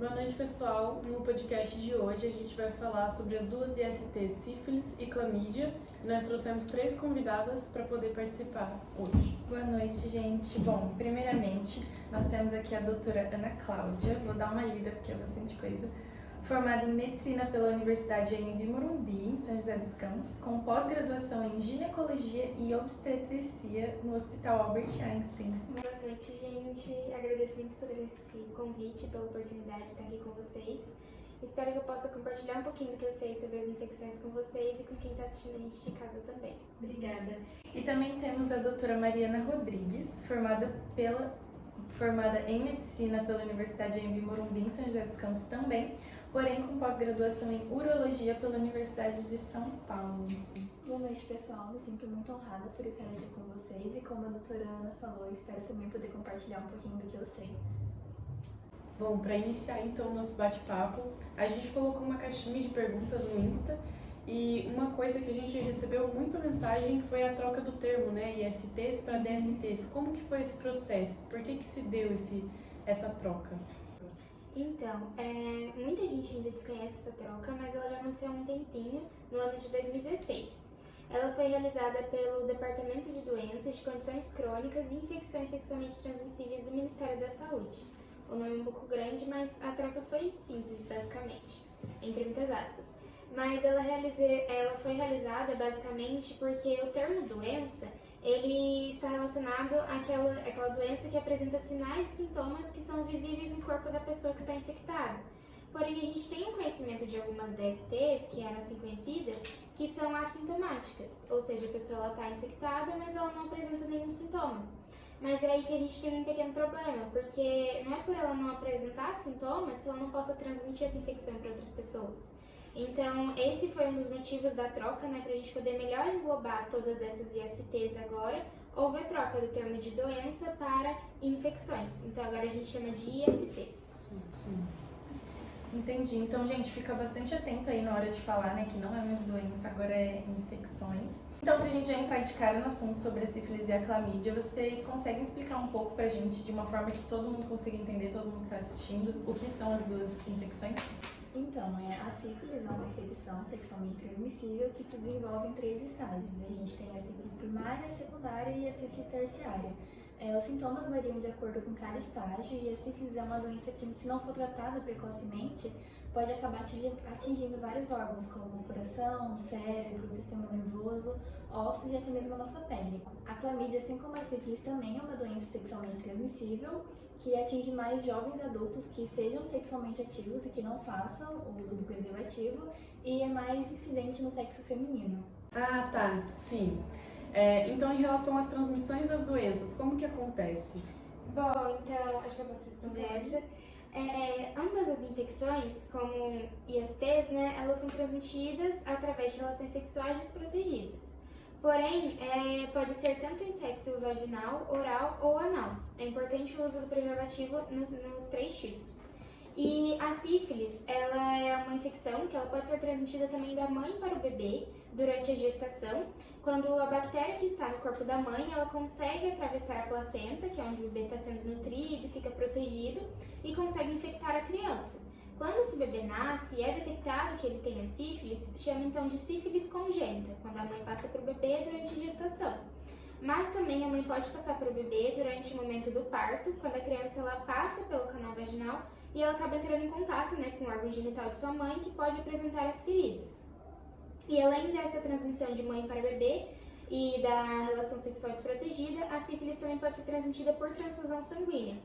Boa noite, pessoal. No podcast de hoje a gente vai falar sobre as duas ISTs, sífilis e clamídia. E nós trouxemos 3 convidadas para poder participar hoje. Boa noite, gente. Bom, primeiramente, nós temos aqui a doutora Ana Cláudia. Vou dar uma lida porque é bastante coisa. Formada em Medicina pela Universidade Anhembi Morumbi, em São José dos Campos, com pós-graduação em Ginecologia e Obstetricia no Hospital Albert Einstein. Boa noite, gente. Agradeço muito por esse convite, pela oportunidade de estar aqui com vocês. Espero que eu possa compartilhar um pouquinho do que eu sei sobre as infecções com vocês e com quem está assistindo a gente de casa também. Obrigada. E também temos a doutora Mariana Rodrigues, formada em Medicina pela Universidade Anhembi Morumbi, em São José dos Campos também, porém com pós-graduação em Urologia pela Universidade de São Paulo. Boa noite, pessoal. Me sinto muito honrada por estar aqui com vocês e como a doutora Ana falou, espero também poder compartilhar um pouquinho do que eu sei. Bom, para iniciar então o nosso bate-papo, a gente colocou uma caixinha de perguntas no Insta e uma coisa que a gente recebeu muita mensagem foi a troca do termo, né, ISTs para DSTs. Como que foi esse processo? Por que se deu essa troca? Então, muita gente ainda desconhece essa troca, mas ela já aconteceu há um tempinho, no ano de 2016. Ela foi realizada pelo Departamento de Doenças, de Condições Crônicas e Infecções Sexualmente Transmissíveis do Ministério da Saúde. O nome é um pouco grande, mas a troca foi simples, basicamente, entre muitas aspas. Mas ela foi realizada basicamente porque o termo doença, ele está relacionado àquela doença que apresenta sinais e sintomas que são visíveis no corpo da pessoa que está infectada. Porém, a gente tem um conhecimento de algumas DSTs, que eram assim conhecidas, que são assintomáticas, ou seja, a pessoa está infectada, mas ela não apresenta nenhum sintoma. Mas é aí que a gente tem um pequeno problema, porque não é por ela não apresentar sintomas que ela não possa transmitir essa infecção para outras pessoas. Então, esse foi um dos motivos da troca, né, para a gente poder melhor englobar todas essas ISTs agora. Houve a troca do termo de doença para infecções, então agora a gente chama de ISTs. Sim. Entendi. Então, gente, fica bastante atento aí na hora de falar, né, que não é mais doença, agora é infecções. Então, pra gente já entrar de cara no assunto sobre a sífilis e a clamídia, vocês conseguem explicar um pouco pra gente, de uma forma que todo mundo consiga entender, todo mundo que tá assistindo, o que são as duas infecções? Então, a sífilis é uma infecção sexualmente transmissível que se desenvolve em 3 estágios. A gente tem a sífilis primária, a secundária e a sífilis terciária. Os sintomas variam de acordo com cada estágio e a sífilis é uma doença que, se não for tratada precocemente, pode acabar atingindo vários órgãos, como o coração, o cérebro, o sistema nervoso, ossos e até mesmo a nossa pele. A clamídia, assim como a sífilis, também é uma doença sexualmente transmissível que atinge mais jovens adultos que sejam sexualmente ativos e que não façam o uso do preservativo e é mais incidente no sexo feminino. Ah, tá. Sim. Então, em relação às transmissões das doenças, como que acontece? Bom, então, acho que eu posso responder essa. Ambas as infecções, como ISTs, né, elas são transmitidas através de relações sexuais desprotegidas. Porém, pode ser tanto em sexo vaginal, oral ou anal. É importante o uso do preservativo nos 3 tipos. E a sífilis, ela é uma infecção que ela pode ser transmitida também da mãe para o bebê durante a gestação, quando a bactéria que está no corpo da mãe, ela consegue atravessar a placenta, que é onde o bebê está sendo nutrido e fica protegido, e consegue infectar a criança. Quando esse bebê nasce e é detectado que ele tem a sífilis, chama então de sífilis congênita, quando a mãe passa para o bebê durante a gestação. Mas também a mãe pode passar para o bebê durante o momento do parto, quando a criança ela passa pelo canal vaginal e ela acaba entrando em contato, né, com o órgão genital de sua mãe, que pode apresentar as feridas. E além dessa transmissão de mãe para bebê e da relação sexual desprotegida, a sífilis também pode ser transmitida por transfusão sanguínea.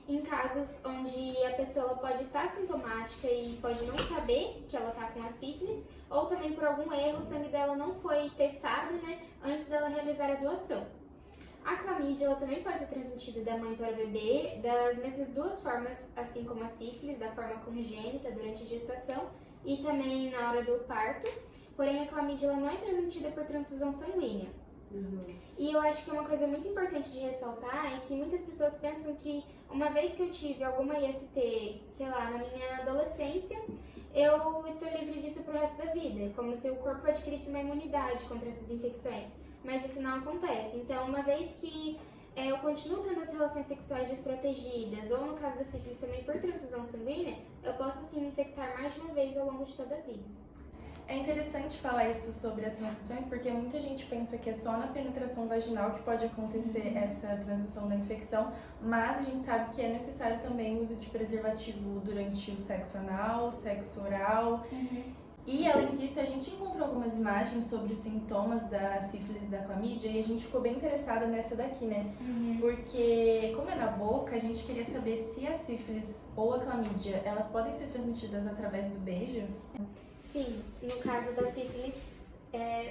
Em casos onde a pessoa ela pode estar sintomática e pode não saber que ela está com a sífilis, ou também por algum erro o sangue dela não foi testado, né, antes dela realizar a doação. A clamídia ela também pode ser transmitida da mãe para o bebê das mesmas 2 formas, assim como a sífilis, da forma congênita durante a gestação e também na hora do parto. Porém, a clamídia ela não é transmitida por transfusão sanguínea. E eu acho que uma coisa muito importante de ressaltar é que muitas pessoas pensam que uma vez que eu tive alguma IST, sei lá, na minha adolescência, eu estou livre disso pro resto da vida, como se o corpo adquirisse uma imunidade contra essas infecções. Mas isso não acontece. Então, uma vez que eu continuo tendo as relações sexuais desprotegidas, ou no caso da sífilis também por transfusão sanguínea, eu posso sim me infectar mais de uma vez ao longo de toda a vida. É interessante falar isso sobre as transmissões, porque muita gente pensa que é só na penetração vaginal que pode acontecer essa transmissão da infecção, mas a gente sabe que é necessário também o uso de preservativo durante o sexo anal, sexo oral. E além disso, a gente encontrou algumas imagens sobre os sintomas da sífilis e da clamídia e a gente ficou bem interessada nessa daqui, né? Porque, como é na boca, a gente queria saber se a sífilis ou a clamídia, elas podem ser transmitidas através do beijo? Sim, no caso da sífilis,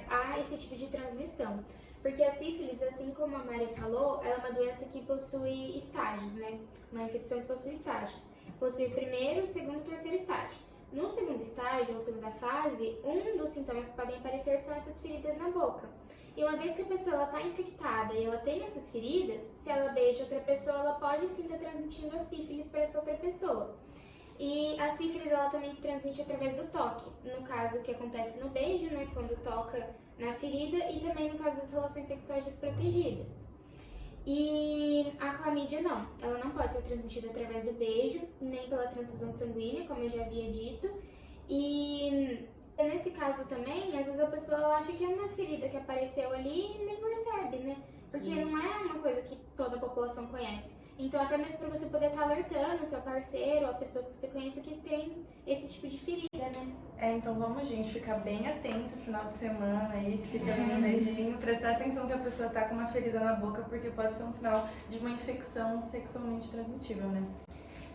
há esse tipo de transmissão. Porque a sífilis, assim como a Mari falou, ela é uma doença que possui estágios, né? Uma infecção que possui estágios. Possui o primeiro, segundo e terceiro estágio. No segundo estágio, ou segunda fase, um dos sintomas que podem aparecer são essas feridas na boca. E uma vez que a pessoa está infectada e ela tem essas feridas, se ela beija outra pessoa, ela pode sim estar transmitindo a sífilis para essa outra pessoa. E a sífilis ela também se transmite através do toque, no caso que acontece no beijo, né, quando toca na ferida, e também no caso das relações sexuais desprotegidas. E a clamídia não, ela não pode ser transmitida através do beijo, nem pela transfusão sanguínea, como eu já havia dito. E nesse caso também, às vezes a pessoa ela acha que é uma ferida que apareceu ali e nem percebe, né? Porque não é uma coisa que toda a população conhece. Então, até mesmo para você poder estar alertando o seu parceiro ou a pessoa que você conhece que tem esse tipo de ferida, né? Então vamos, gente, ficar bem atento no final de semana aí, que fica dando um beijinho, prestar atenção se a pessoa tá com uma ferida na boca, porque pode ser um sinal de uma infecção sexualmente transmitível, né?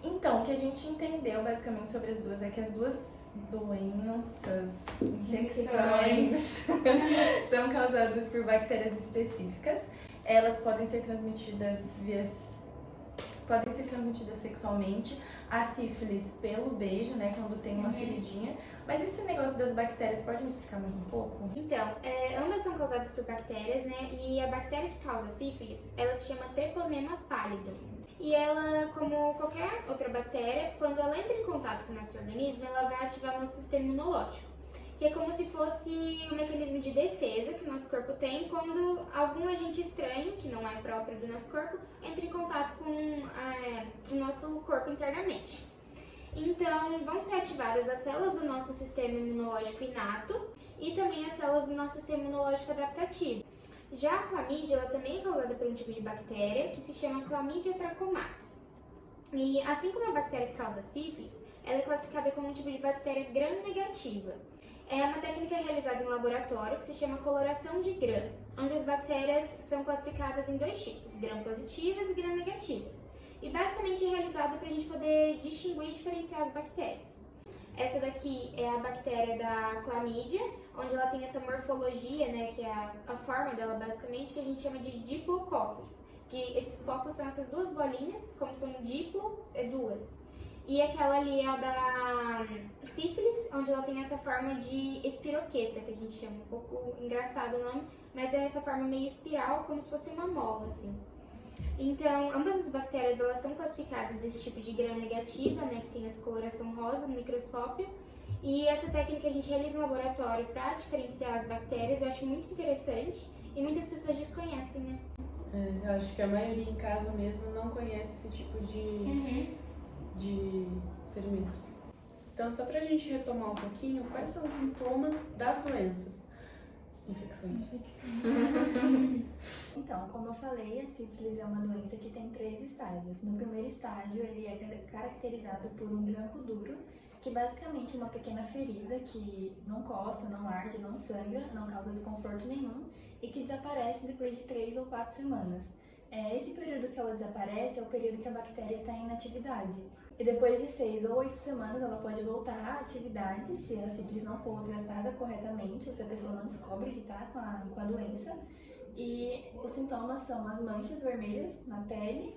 Então, o que a gente entendeu basicamente sobre as duas é que as duas doenças, infecções, são causadas por bactérias específicas. Elas podem ser transmitidas sexualmente, a sífilis pelo beijo, né, quando tem uma feridinha. Mas esse negócio das bactérias, pode me explicar mais um pouco? Então, ambas são causadas por bactérias, né, e a bactéria que causa sífilis, ela se chama Treponema pallidum. E ela, como qualquer outra bactéria, quando ela entra em contato com o nosso organismo, ela vai ativar o nosso sistema imunológico, que é como se fosse um mecanismo de defesa que o nosso corpo tem quando algum agente estranho, que não é próprio do nosso corpo, entra em contato com o nosso corpo internamente. Então, vão ser ativadas as células do nosso sistema imunológico inato e também as células do nosso sistema imunológico adaptativo. Já a clamídia, ela também é causada por um tipo de bactéria que se chama Chlamydia trachomatis. E assim como a bactéria que causa sífilis, ela é classificada como um tipo de bactéria gram-negativa. É uma técnica realizada em laboratório que se chama coloração de gram, onde as bactérias são classificadas em dois tipos, gram-positivas e gram-negativas. E basicamente é realizado para a gente poder distinguir e diferenciar as bactérias. Essa daqui é a bactéria da clamídia, onde ela tem essa morfologia, né, que é a forma dela basicamente, que a gente chama de diplococos. Que esses cocos são essas duas bolinhas, como são diplo, é duas. E aquela ali é a da sífilis, onde ela tem essa forma de espiroqueta, que a gente chama, um pouco engraçado o nome, mas é essa forma meio espiral, como se fosse uma mola, assim. Então, ambas as bactérias, elas são classificadas desse tipo de gram-negativa, né, que tem essa coloração rosa no microscópio. E essa técnica a gente realiza em laboratório para diferenciar as bactérias, eu acho muito interessante e muitas pessoas desconhecem, né? Eu acho que a maioria em casa mesmo não conhece esse tipo de experimento. Então, só pra gente retomar um pouquinho, quais são os sintomas das doenças? Infecções. Então, como eu falei, a sífilis é uma doença que tem 3 estágios. No primeiro estágio, ele é caracterizado por um branco duro, que basicamente é uma pequena ferida que não coça, não arde, não sangra, não causa desconforto nenhum e que desaparece depois de 3 ou 4 semanas. Esse período que ela desaparece é o período que a bactéria está em inatividade. E depois de 6 ou 8 semanas ela pode voltar à atividade se a sífilis não for tratada corretamente ou se a pessoa não descobre que está com a doença. E os sintomas são as manchas vermelhas na pele,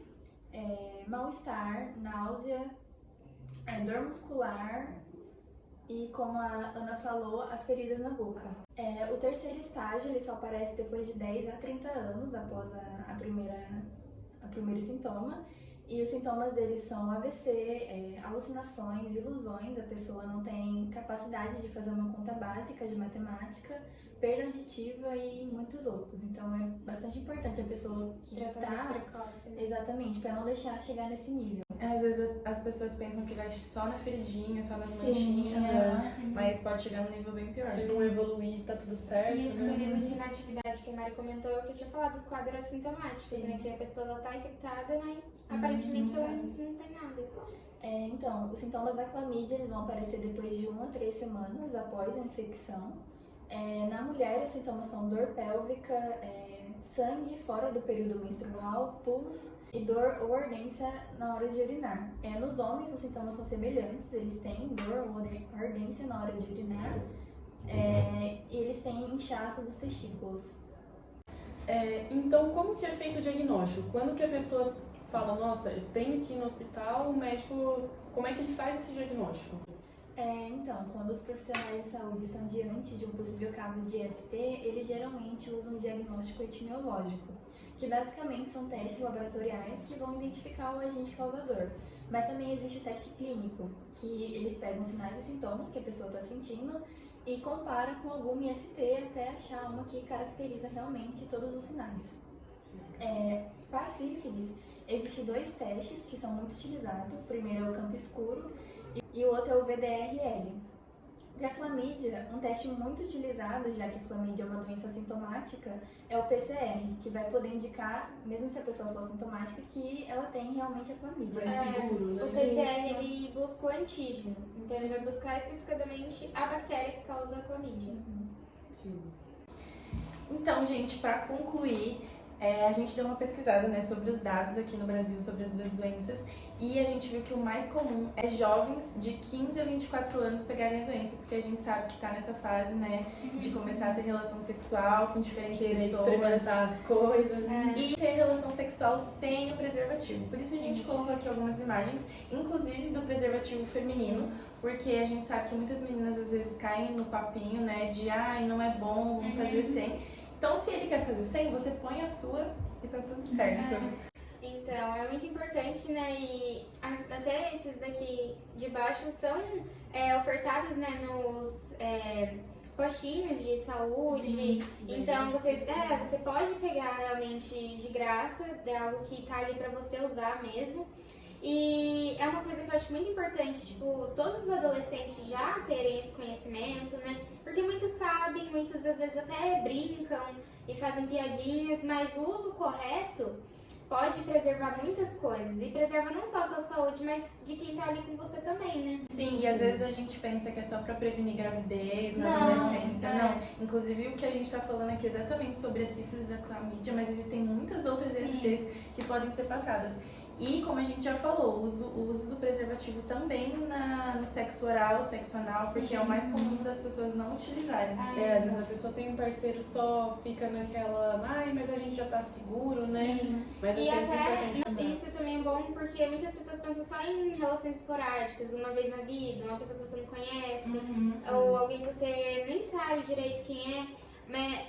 mal-estar, náusea, dor muscular e, como a Ana falou, as feridas na boca. O terceiro estágio ele só aparece depois de 10 a 30 anos após o primeiro sintoma. E os sintomas deles são AVC, alucinações, ilusões, a pessoa não tem capacidade de fazer uma conta básica de matemática, perda auditiva e muitos outros. Então é bastante importante a pessoa que Tratamento tá... precoce, né? Exatamente, para não deixar chegar nesse nível. Às vezes as pessoas pensam que vai só na feridinha, só nas Sim, manchinhas, mas pode chegar num nível bem pior. Se não evoluir, tá tudo certo, E esse né? período de inatividade que a Mari comentou, eu que tinha falado dos quadros assintomáticos, Sim. né? Que a pessoa ela tá infectada, mas aparentemente ela não tem nada. Então, os sintomas da clamídia eles vão aparecer depois de 1 a 3 semanas após a infecção. Na mulher, os sintomas são dor pélvica, sangue fora do período menstrual, pus e dor ou ardência na hora de urinar. Nos homens, os sintomas são semelhantes, eles têm dor ou ardência na hora de urinar e eles têm inchaço dos testículos. Então, como que é feito o diagnóstico? Quando que a pessoa fala, nossa, eu tenho que ir no hospital, o médico, como é que ele faz esse diagnóstico? Então, quando os profissionais de saúde estão diante de um possível caso de IST, eles geralmente usam um diagnóstico etiológico, que basicamente são testes laboratoriais que vão identificar o agente causador. Mas também existe o teste clínico, que eles pegam sinais e sintomas que a pessoa está sentindo e comparam com algum IST até achar uma que caracteriza realmente todos os sinais. Para a sífilis, existem 2 testes que são muito utilizados. O primeiro é o campo escuro e o outro é o VDRL. Para a clamídia, um teste muito utilizado, já que a clamídia é uma doença sintomática, é o PCR, que vai poder indicar, mesmo se a pessoa for sintomática, que ela tem realmente a clamídia. Mais seguro, né? O PCR ele busca o antígeno, então ele vai buscar especificadamente a bactéria que causa a clamídia. Sim. Então, gente, para concluir, a gente deu uma pesquisada, né, sobre os dados aqui no Brasil sobre as 2 doenças e a gente viu que o mais comum é jovens de 15 a 24 anos pegarem a doença, porque a gente sabe que tá nessa fase, né, de começar a ter relação sexual com diferentes Querer pessoas experimentar as coisas. e ter relação sexual sem o preservativo. Por isso a gente colocou aqui algumas imagens, inclusive do preservativo feminino, porque a gente sabe que muitas meninas às vezes caem no papinho, né, de ai, não é bom, vamos fazer sem. Então, se ele quer fazer sem, você põe a sua e tá tudo certo. Então, é muito importante, né? E até esses daqui de baixo são ofertados, né, nos postinhos de saúde. Sim, Então, você pode pegar realmente de graça, é algo que tá ali pra você usar mesmo. E é uma coisa que eu acho muito importante, tipo, todos os adolescentes já terem esse conhecimento, né? Porque muitos sabem, muitos às vezes até brincam e fazem piadinhas, mas o uso correto pode preservar muitas coisas. E preserva não só a sua saúde, mas de quem tá ali com você também, né? Sim, e às vezes a gente pensa que é só pra prevenir gravidez na Não, adolescência. Não, inclusive o que a gente tá falando aqui é exatamente sobre a sífilis e a clamídia, mas existem muitas outras ISTs que podem ser passadas. E, como a gente já falou, o uso do preservativo também no sexo oral, sexo anal, porque é o mais comum das pessoas não utilizarem. Às vezes a pessoa tem um parceiro só, fica naquela, ai, mas a gente já tá seguro, né? Sim. Mas é E sempre importante até lembrar. isso também é bom porque muitas pessoas pensam só em relações esporádicas, uma vez na vida, uma pessoa que você não conhece, ou alguém que você nem sabe direito quem é.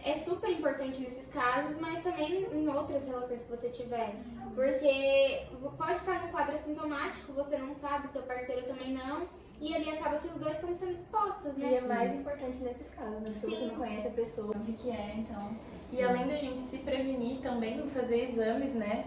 É super importante nesses casos, mas também em outras relações que você tiver. Porque pode estar no quadro assintomático, você não sabe, seu parceiro também não, e ali acaba que os dois estão sendo expostos, né? E é mais importante nesses casos, né? Porque você não conhece a pessoa, o que é, então... E além da gente se prevenir, também fazer exames, né?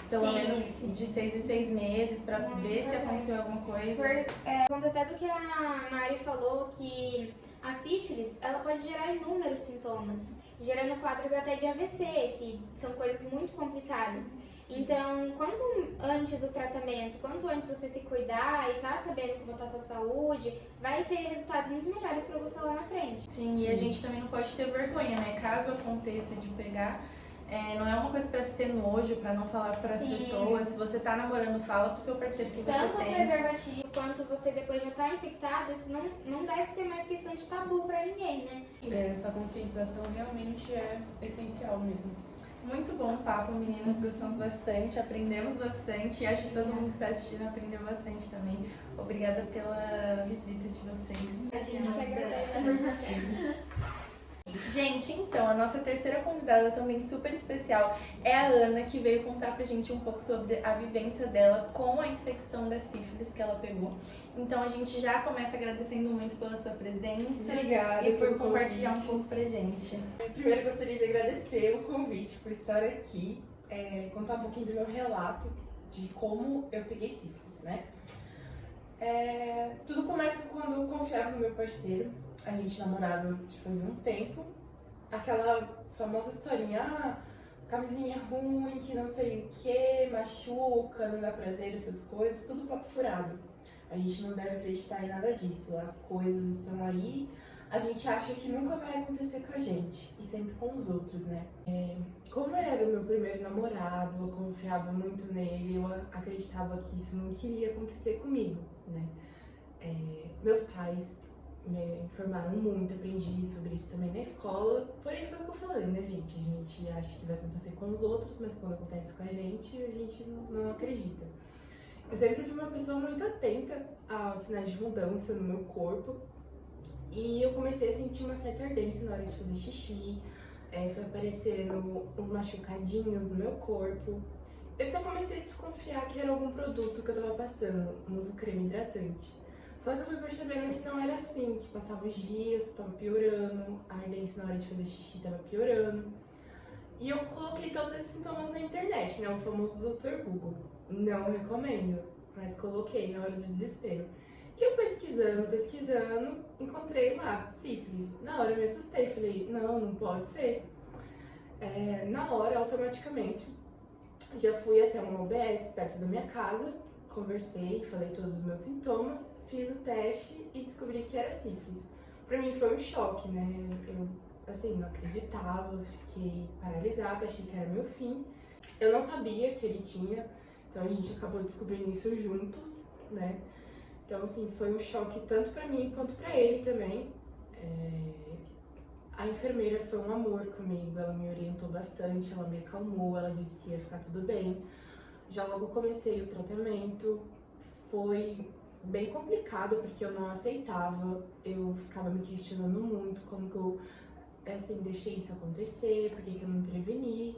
Pelo Sim. menos de 6 em 6 meses, pra Muito ver se importante. aconteceu alguma coisa. Por conta até do que a Mari falou, que a sífilis, ela pode gerar inúmeros sintomas, gerando quadros até de AVC, que são coisas muito complicadas. Então, quanto antes o tratamento, quanto antes você se cuidar e tá sabendo como tá a sua saúde, vai ter resultados muito melhores pra você lá na frente. Sim, e a gente também não pode ter vergonha, né? Caso aconteça de pegar, não é uma coisa pra se ter nojo, pra não falar pras Sim. pessoas. Se você tá namorando, fala pro seu parceiro que você Tanto o tem. preservativo quanto você depois já tá infectado, isso não deve ser mais questão de tabu pra ninguém, né? Essa conscientização realmente é essencial mesmo. Muito bom o papo, meninas. Gostamos bastante, aprendemos bastante. E acho que todo mundo que tá assistindo aprendeu bastante também. Obrigada pela visita de vocês. A gente que agradece. Gente, então, a nossa terceira convidada também super especial é a Ana, que veio contar pra gente um pouco sobre a vivência dela com a infecção da sífilis que ela pegou. Então a gente já começa agradecendo muito pela sua presença. Obrigada e por pelo compartilhar um convite. pouco pra gente. Primeiro gostaria de agradecer o convite por estar aqui, contar um pouquinho do meu relato de como eu peguei sífilis, né? Tudo começa quando eu confiava no meu parceiro. A gente namorava de fazia um tempo. Aquela famosa historinha, camisinha ruim, que não sei o que, machuca, não dá prazer, essas coisas, tudo papo furado. A gente não deve acreditar em nada disso. As coisas estão aí, a gente acha que nunca vai acontecer com a gente, e sempre com os outros, né? Como ele era o meu primeiro namorado, eu confiava muito nele, eu acreditava que isso não queria acontecer comigo, né? Meus pais me informaram muito, aprendi sobre isso também na escola, porém foi o que eu falei, né, gente? A gente acha que vai acontecer com os outros, mas quando acontece com a gente não acredita. Eu sempre fui uma pessoa muito atenta aos sinais de mudança no meu corpo e eu comecei a sentir uma certa ardência na hora de fazer xixi, foi aparecendo uns machucadinhos no meu corpo. Eu até comecei a desconfiar que era algum produto que eu tava passando, um novo creme hidratante. Só que eu fui percebendo que não era assim, que passava os dias, tava piorando, a ardência na hora de fazer xixi tava piorando. E eu coloquei todos esses sintomas na internet, né, o famoso Dr. Google. Não recomendo, mas coloquei na hora do desespero. E eu pesquisando, encontrei lá, sífilis. Na hora eu me assustei, falei, não pode ser. Na hora, automaticamente, já fui até uma UBS perto da minha casa, conversei, falei todos os meus sintomas, fiz o teste e descobri que era sífilis. Pra mim foi um choque, né? Eu, assim, não acreditava, fiquei paralisada, achei que era meu fim. Eu não sabia que ele tinha, então a gente acabou descobrindo isso juntos, né? Então, assim, foi um choque tanto pra mim quanto pra ele também. A enfermeira foi um amor comigo, ela me orientou bastante, ela me acalmou, ela disse que ia ficar tudo bem. Já logo comecei o tratamento, foi bem complicado porque eu não aceitava, eu ficava me questionando muito como que eu, assim, deixei isso acontecer, por que eu não me preveni,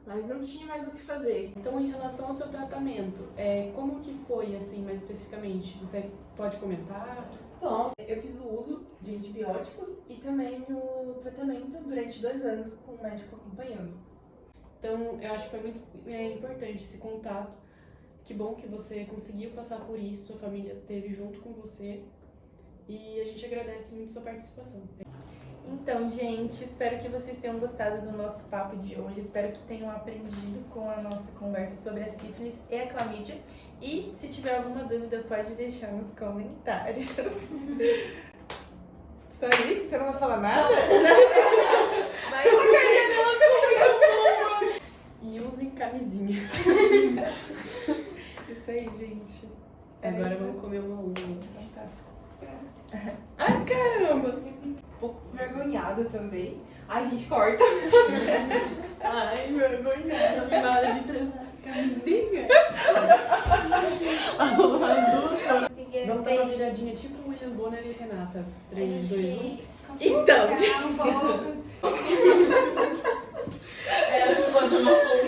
mas não tinha mais o que fazer. Então, em relação ao seu tratamento, como que foi, assim, mais especificamente? Você pode comentar? Bom, eu fiz o uso de antibióticos e também o tratamento durante 2 anos com o médico acompanhando. Então, eu acho que foi muito importante esse contato. Que bom que você conseguiu passar por isso, sua família esteve junto com você. E a gente agradece muito sua participação. Então, gente, espero que vocês tenham gostado do nosso papo de hoje. Espero que tenham aprendido com a nossa conversa sobre a sífilis e a clamídia. E se tiver alguma dúvida, pode deixar nos comentários. Só isso? Você não vai falar nada? Mas... E usem camisinha. Isso aí, gente. Agora vamos comer uma uva. Então tá. Ai, caramba! Um pouco vergonhada também. A gente corta. Ai, vergonhada. Na hora de transar. Camisinha? Vamos dar uma viradinha tipo William Bonner e Renata. 3, 2, 1. Então, um pouco. Ela falou uma